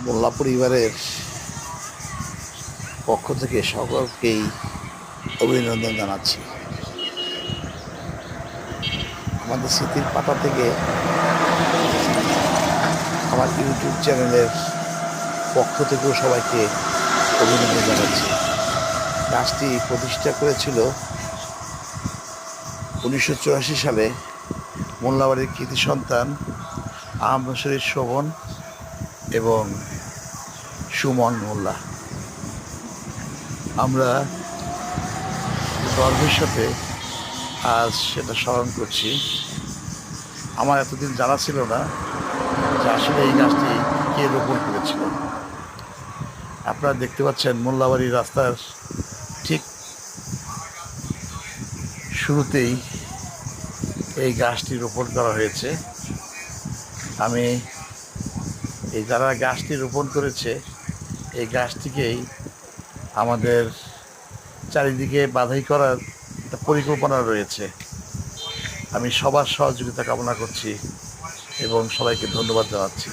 মোল্লা পরিবারের পক্ষ থেকে সকলকেই অভিনন্দন জানাচ্ছি। আমাদের স্মৃতির পাতা থেকে আমার ইউটিউব চ্যানেলের পক্ষ থেকেও সবাইকে অভিনন্দন জানাচ্ছি। গাছটি প্রতিষ্ঠা করেছিল 1984 সালে মোল্লাবাড়ির কৃতি সন্তান আহমদ শরীফ শোভন এবং সুমন মোল্লা। আমরা গর্বের সাথে আজ সেটা স্মরণ করছি। আমার এতদিন জানা ছিল না যে আসলে এই গাছটি কে রোপণ করেছিল। আপনারা দেখতে পাচ্ছেন মোল্লাবাড়ির রাস্তার ঠিক শুরুতেই এই গাছটি রোপণ করা হয়েছে। আমি যারা গাছটি রোপণ করেছে এই গাছটিকেই আমাদের চারিদিকে বাধাই করার একটা পরিকল্পনা রয়েছে। আমি সবার সহযোগিতা কামনা করছি এবং সবাইকে ধন্যবাদ জানাচ্ছি।